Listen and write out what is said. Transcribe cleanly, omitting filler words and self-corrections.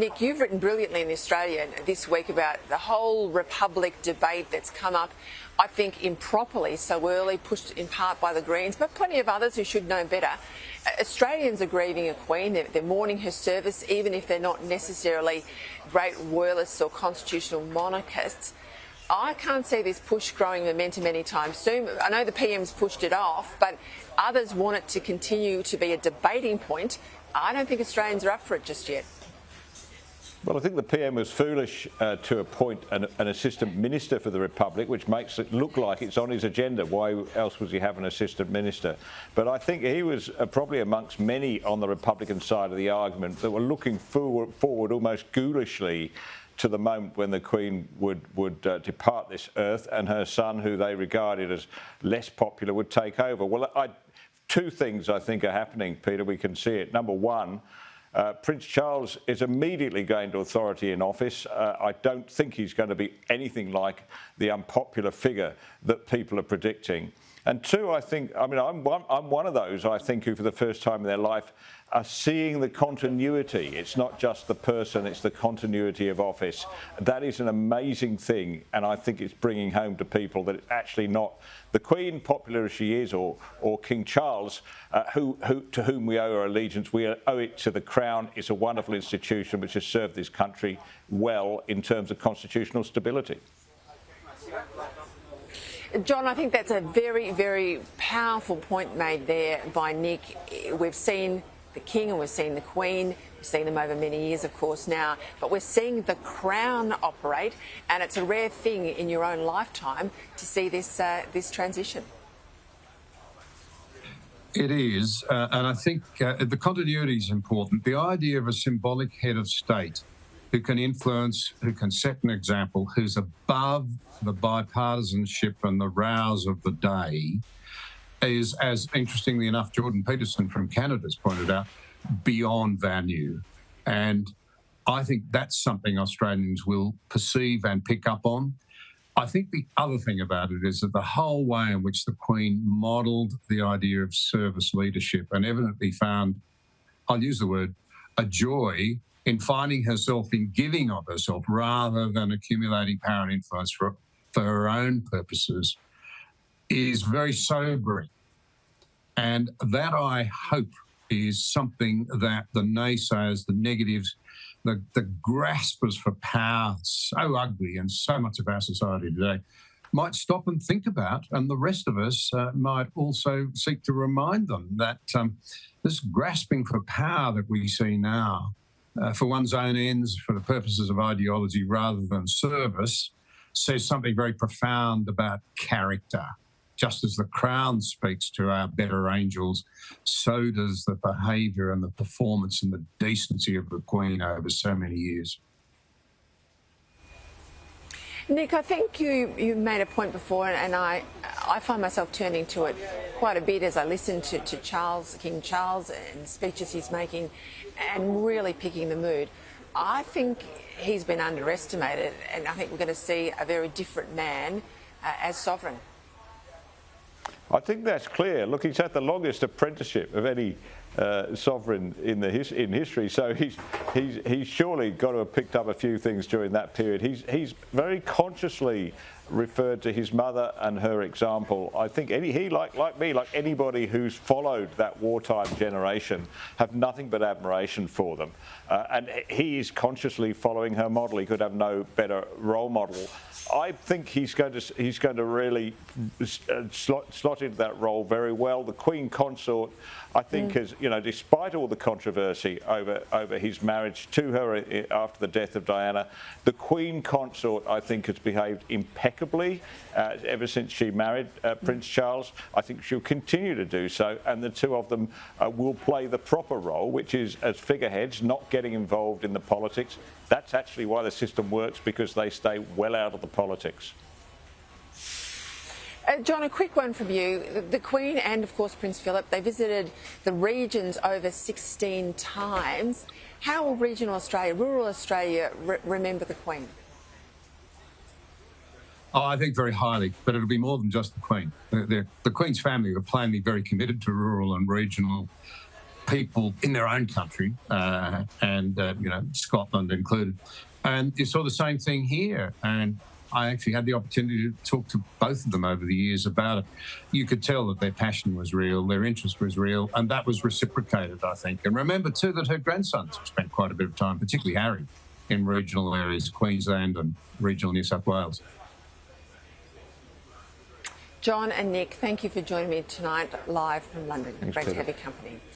Nick, you've written brilliantly in Australia this week about the whole Republic debate that's come up, I think, improperly so early, pushed in part by the Greens, but plenty of others who should know better. Australians are grieving a Queen. They're mourning her service, even if they're not necessarily great royalists or constitutional monarchists. I can't see this push growing momentum anytime soon. I know the PM's pushed it off, but others want it to continue to be a debating point. I don't think Australians are up for it just yet. Well, I think the PM was foolish to appoint an assistant minister for the Republic, which makes it look like it's on his agenda. Why else was he have an assistant minister? But I think he was probably amongst many on the Republican side of the argument that were looking forward almost ghoulishly to the moment when the Queen would depart this earth and her son, who they regarded as less popular, would take over. Well, two things I think are happening, Peter. We can see it. Number one, Prince Charles is immediately gained authority in office. I don't think he's going to be anything like the unpopular figure that people are predicting. And two, I think, I mean, I'm one of those, I think, who for the first time in their life are seeing the continuity. It's not just the person, it's the continuity of office. That is an amazing thing, and I think it's bringing home to people that it's actually not the Queen, popular as she is, or King Charles, to whom we owe our allegiance. We owe it to the Crown. It's a wonderful institution which has served this country well in terms of constitutional stability. John, I think that's a very, very powerful point made there by Nick. We've seen the King and we've seen the Queen. We've seen them over many years, of course, now. But we're seeing the Crown operate, and it's a rare thing in your own lifetime to see this transition. It is, and I think the continuity is important. The idea of a symbolic head of state who can influence, who can set an example, who's above the bipartisanship and the rows of the day is, as interestingly enough, Jordan Peterson from Canada's pointed out, beyond value. And I think that's something Australians will perceive and pick up on. I think the other thing about it is that the whole way in which the Queen modelled the idea of service leadership and evidently found, I'll use the word, a joy in finding herself in giving of herself rather than accumulating power and influence for her own purposes is very sobering. And that, I hope, is something that the naysayers, the negatives, the graspers for power, so ugly in so much of our society today, might stop and think about, and the rest of us might also seek to remind them that this grasping for power that we see now, for one's own ends, for the purposes of ideology rather than service, says something very profound about character. Just as the Crown speaks to our better angels, so does the behaviour and the performance and the decency of the Queen over so many years. Nick, I think you made a point before, and I find myself turning to it quite a bit as I listen to King Charles and speeches he's making and really picking the mood. I think he's been underestimated, and I think we're going to see a very different man as sovereign. I think that's clear. Look, he's had the longest apprenticeship of any sovereign in history, so he's surely got to have picked up a few things during that period. He's very consciously referred to his mother and her example. I think he like me, like anybody who's followed that wartime generation, have nothing but admiration for them. And he is consciously following her model. He could have no better role model. I think he's going to really slot into that role very well. The Queen Consort, I think, has, despite all the controversy over his marriage to her after the death of Diana, the Queen Consort, I think, has behaved impeccably ever since she married Prince Charles. I think she'll continue to do so, and the two of them will play the proper role, which is as figureheads, not getting involved in the politics. That's actually why the system works, because they stay well out of the politics. John, a quick one from you. The Queen and, of course, Prince Philip, they visited the regions over 16 times. How will regional Australia, rural Australia, remember the Queen? Oh, I think very highly, but it'll be more than just the Queen. The Queen's family are plainly very committed to rural and regional people in their own country, and Scotland included. And you saw the same thing here. And I actually had the opportunity to talk to both of them over the years about it. You could tell that their passion was real, their interest was real, and that was reciprocated, I think. And remember, too, that her grandsons spent quite a bit of time, particularly Harry, in regional areas, Queensland and regional New South Wales. John and Nick, thank you for joining me tonight live from London. Thanks, Great to Peta. have your company.